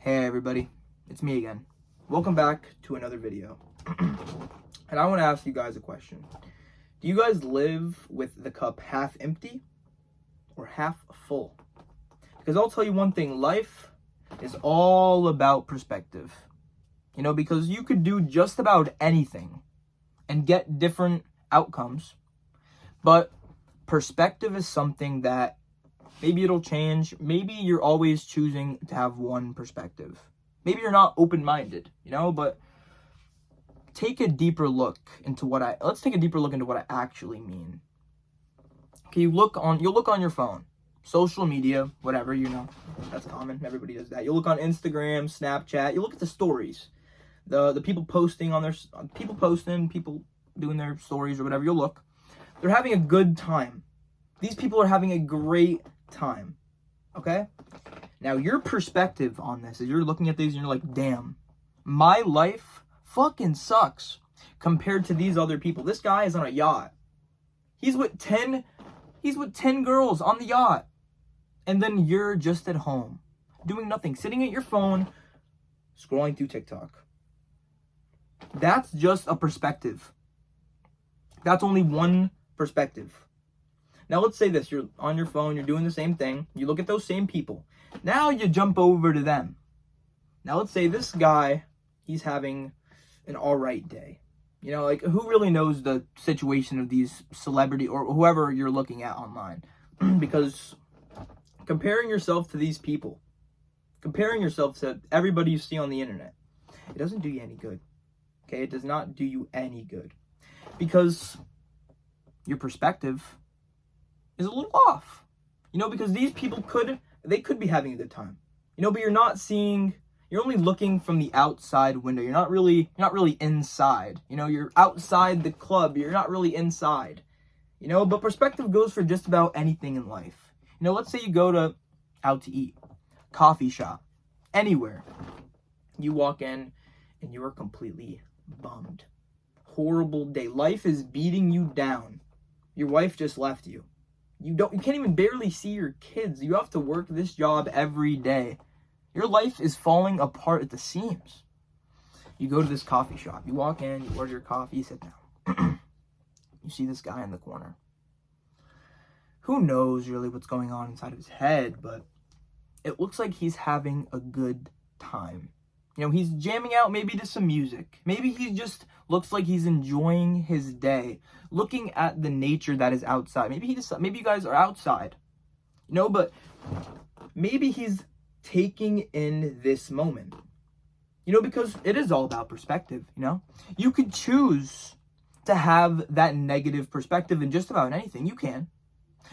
Hey everybody, it's me again. Welcome back to another video. And I want to ask you guys a question. Do you guys live with the cup half empty or half full? Because I'll tell you one thing, life is all about perspective. You know, because you could do just about anything and get different outcomes. But perspective is something that maybe it'll change. Maybe you're always choosing to have one perspective. Maybe you're not open-minded, you know, but take a deeper look into let's take a deeper look into what I actually mean. Okay, you'll look on your phone, social media, whatever, you know, that's common. Everybody does that. You look on Instagram, Snapchat, you look at the stories. The people posting people doing their stories or whatever, you'll look. They're having a good time. These people are having a great time. Okay? Now, your perspective on this is you're looking at these and you're like, damn, my life fucking sucks compared to these other people. This guy is on a yacht. He's with 10 girls on the yacht. And then you're just at home doing nothing, sitting at your phone, scrolling through TikTok. That's just a perspective. That's only one perspective. Now let's say this, you're on your phone, you're doing the same thing, you look at those same people. Now you jump over to them. Now let's say this guy, he's having an alright day. You know, like, who really knows the situation of these celebrity or whoever you're looking at online? Because comparing yourself to these people, comparing yourself to everybody you see on the internet, it doesn't do you any good. Okay, it does not do you any good. Because your perspective is a little off. You know, because these people could be having a good time. You know, but you're only looking from the outside window. You're not really inside. You know, you're outside the club. You're not really inside. You know, but perspective goes for just about anything in life. You know, let's say you go out to eat, coffee shop, anywhere. You walk in and you are completely bummed. Horrible day. Life is beating you down. Your wife just left you. You can't even barely see your kids. You have to work this job every day. Your life is falling apart at the seams. You go to this coffee shop. You walk in, you order your coffee, you sit down. You see this guy in the corner. Who knows really what's going on inside of his head, but it looks like he's having a good time. You know, he's jamming out maybe to some music. Maybe he just looks like he's enjoying his day, looking at the nature that is outside. Maybe you guys are outside, you know, but maybe he's taking in this moment, you know, because it is all about perspective, you know. You could choose to have that negative perspective in just about anything. You can.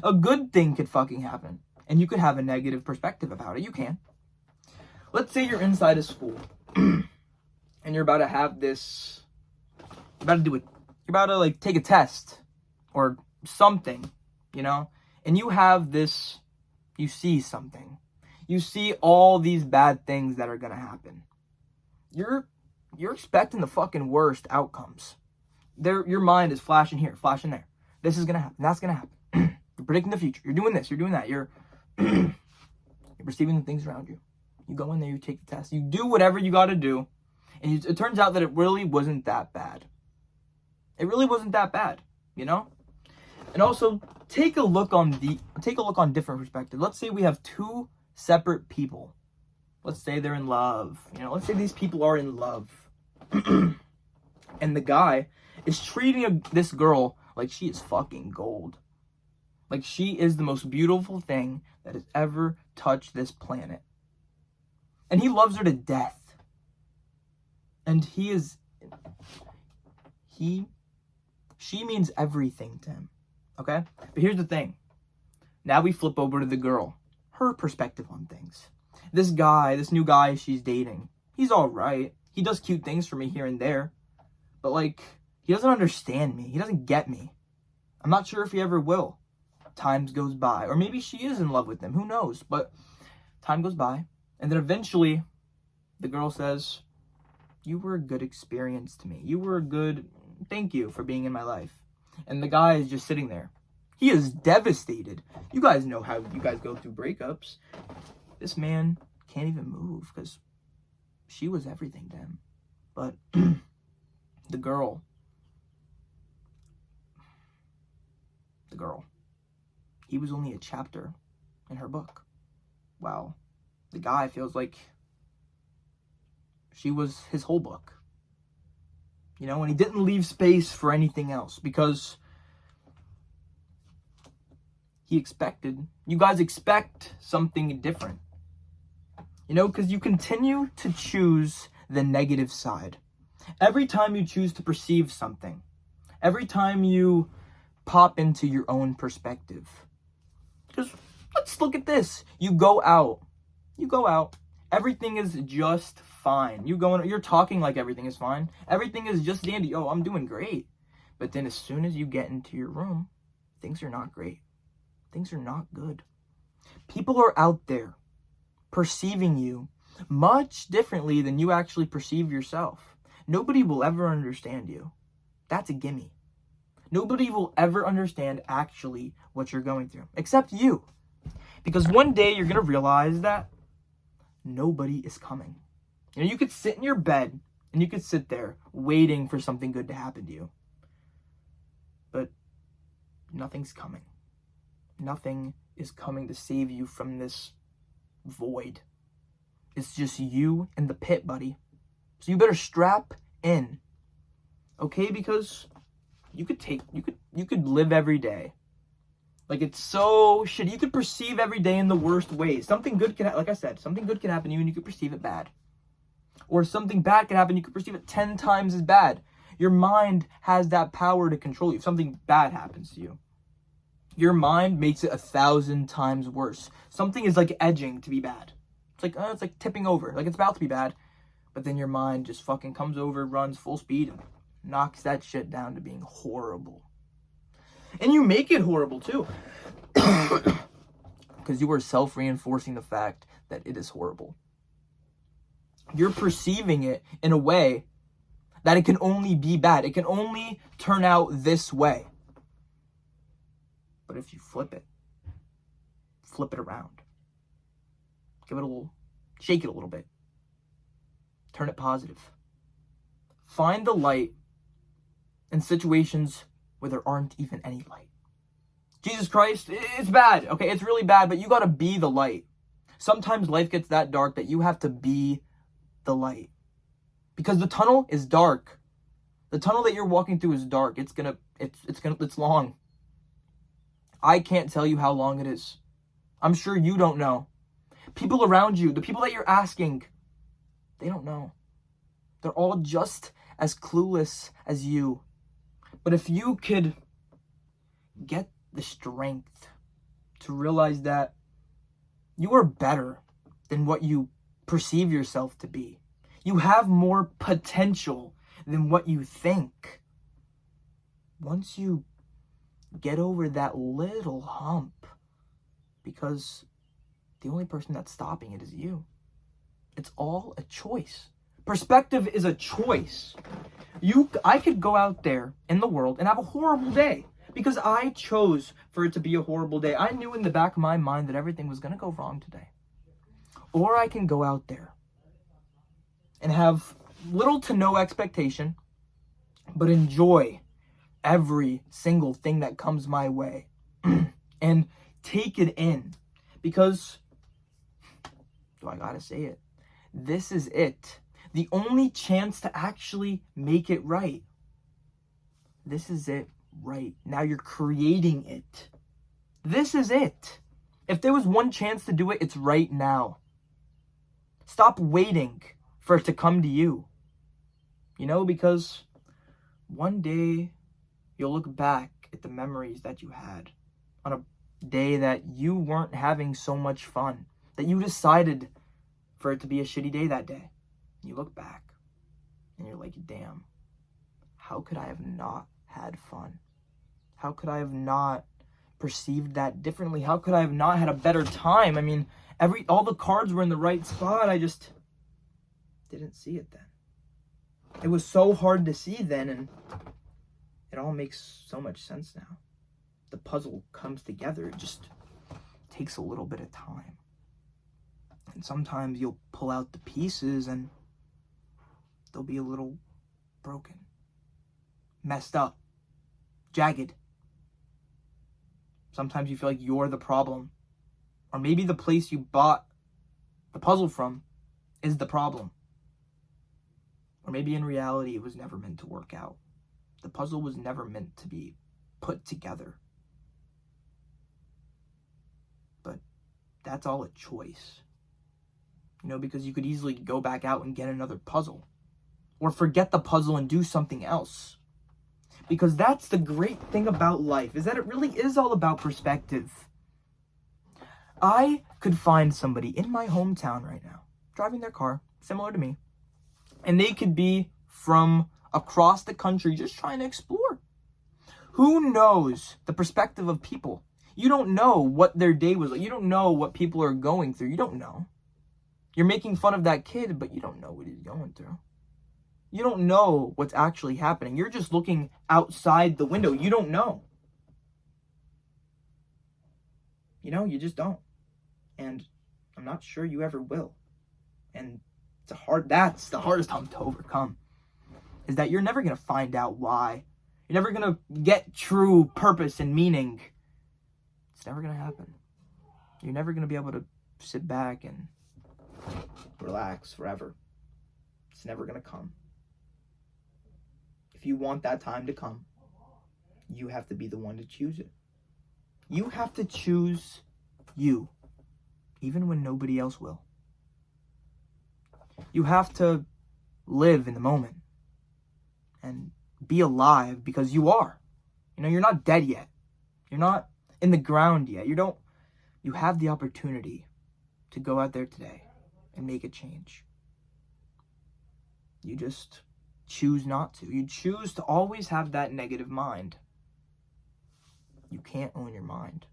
A good thing could fucking happen, and you could have a negative perspective about it. You can. Let's say you're inside of school and you're about to have this, you're about to like take a test or something, you know, and you have this, you see something, you see all these bad things that are going to happen. You're expecting the fucking worst outcomes. Your mind is flashing here, flashing there. This is going to happen. That's going to happen. You're predicting the future. You're doing this. You're doing that. You're perceiving the things around you. You go in there, you take the test, you do whatever you got to do, and it turns out that it really wasn't that bad. It really wasn't that bad, you know? And also, take a look on different perspectives. Let's say we have two separate people. Let's say they're in love. You know, let's say these people are in love. And the guy is treating this girl like she is fucking gold. Like she is the most beautiful thing that has ever touched this planet. And he loves her to death. And she means everything to him. Okay? But here's the thing. Now we flip over to the girl. Her perspective on things. This new guy she's dating, he's alright. He does cute things for me here and there. But like, he doesn't understand me. He doesn't get me. I'm not sure if he ever will. Time goes by. Or maybe she is in love with him. Who knows? But time goes by. And then eventually, the girl says, you were a good experience to me. Thank you for being in my life. And the guy is just sitting there. He is devastated. You guys know how you guys go through breakups. This man can't even move because she was everything to him. But the girl, he was only a chapter in her book. While the guy feels like she was his whole book. You know, and he didn't leave space for anything else because you guys expect something different. You know, because you continue to choose the negative side. Every time you choose to perceive something, every time you pop into your own perspective. Because let's look at this. You go out. Everything is just fine. You're talking like everything is fine. Everything is just dandy. Oh, I'm doing great. But then as soon as you get into your room, things are not great. Things are not good. People are out there perceiving you much differently than you actually perceive yourself. Nobody will ever understand you. That's a gimme. Nobody will ever understand actually what you're going through, except you. Because one day you're going to realize that nobody is coming. You know, you could sit in your bed and you could sit there waiting for something good to happen to you. But nothing's coming. Nothing is coming to save you from this void. It's just you and the pit, buddy. So you better strap in. Okay? Because you could live every day. Like, it's so shitty. You could perceive every day in the worst ways. Something good can, like I said, something good can happen to you and you could perceive it bad. Or something bad can happen, you could perceive it 10 times as bad. Your mind has that power to control you. If something bad happens to you, your mind makes it 1,000 times worse. Something is like edging to be bad. It's like tipping over. Like, it's about to be bad. But then your mind just fucking comes over, runs full speed, and knocks that shit down to being horrible. And you make it horrible too. Because you are self-reinforcing the fact that it is horrible. You're perceiving it in a way that it can only be bad. It can only turn out this way. But if you flip it around, shake it a little bit, turn it positive. Find the light in situations where there aren't even any light. Jesus Christ, it's bad. Okay, it's really bad, but you gotta be the light. Sometimes life gets that dark that you have to be the light. Because the tunnel is dark. The tunnel that you're walking through is dark. It's long. I can't tell you how long it is. I'm sure you don't know. People around you, the people that you're asking, they don't know. They're all just as clueless as you. But if you could get the strength to realize that you are better than what you perceive yourself to be. You have more potential than what you think. Once you get over that little hump, because the only person that's stopping it is you. It's all a choice. Perspective is a choice. I could go out there in the world and have a horrible day because I chose for it to be a horrible day. I knew in the back of my mind that everything was going to go wrong today. Or I can go out there and have little to no expectation, but enjoy every single thing that comes my way and take it in. Because, do I gotta say it? This is it. The only chance to actually make it right. This is it right now. You're creating it. This is it. If there was one chance to do it, it's right now. Stop waiting for it to come to you. You know, because one day you'll look back at the memories that you had on a day that you weren't having so much fun, that you decided for it to be a shitty day that day. You look back and you're like, damn, how could I have not had fun? How could I have not perceived that differently? How could I have not had a better time? I mean, all the cards were in the right spot. I just didn't see it then. It was so hard to see then, and it all makes so much sense now. The puzzle comes together. It just takes a little bit of time. And sometimes you'll pull out the pieces and they'll be a little broken, messed up, jagged. Sometimes you feel like you're the problem. Or maybe the place you bought the puzzle from is the problem. Or maybe in reality it was never meant to work out. The puzzle was never meant to be put together. But that's all a choice. Because you could easily go back out and get another puzzle. Or forget the puzzle and do something else. Because that's the great thing about life, is that it really is all about perspective. I could find somebody in my hometown right now, driving their car, similar to me, and they could be from across the country just trying to explore. Who knows the perspective of people? You don't know what their day was like. You don't know what people are going through. You don't know. You're making fun of that kid, but you don't know what he's going through. You don't know what's actually happening. You're just looking outside the window. You don't know. You just don't. And I'm not sure you ever will. And that's the hardest hump to overcome. Is that you're never going to find out why. You're never going to get true purpose and meaning. It's never going to happen. You're never going to be able to sit back and relax forever. It's never going to come. If you want that time to come, you have to be the one to choose it. You have to choose you, even when nobody else will. You have to live in the moment and be alive because you are. You're not dead yet. You're not in the ground yet. You have the opportunity to go out there today and make a change. You just choose not to. You choose to always have that negative mind. You can't own your mind.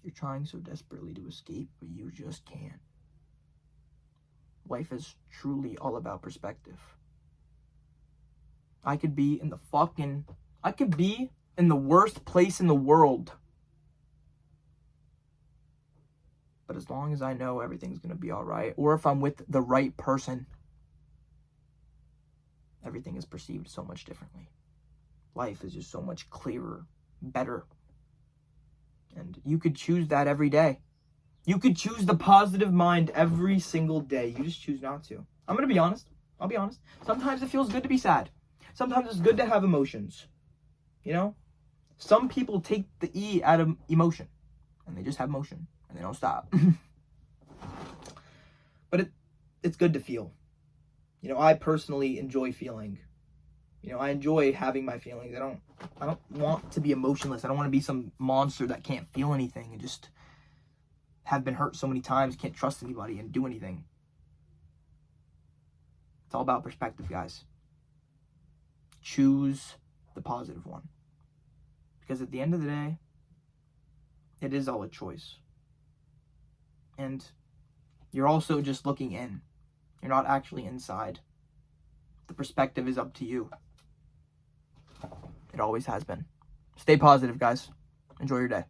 You're trying so desperately to escape, but you just can't. Life is truly all about perspective. I could be in the worst place in the world. But as long as I know everything's going to be all right, or if I'm with the right person, everything is perceived so much differently. Life is just so much clearer, better. And you could choose that every day. You could choose the positive mind every single day. You just choose not to. I'm going to be honest. I'll be honest. Sometimes it feels good to be sad. Sometimes it's good to have emotions. Some people take the E out of emotion. And they just have motion. And they don't stop. But it's good to feel. I personally enjoy feeling. I enjoy having my feelings. I don't want to be emotionless. I don't want to be some monster that can't feel anything and just have been hurt so many times, can't trust anybody and do anything. It's all about perspective, guys. Choose the positive one. Because at the end of the day, it is all a choice. And you're also just looking in. You're not actually inside. The perspective is up to you. It always has been. Stay positive, guys. Enjoy your day.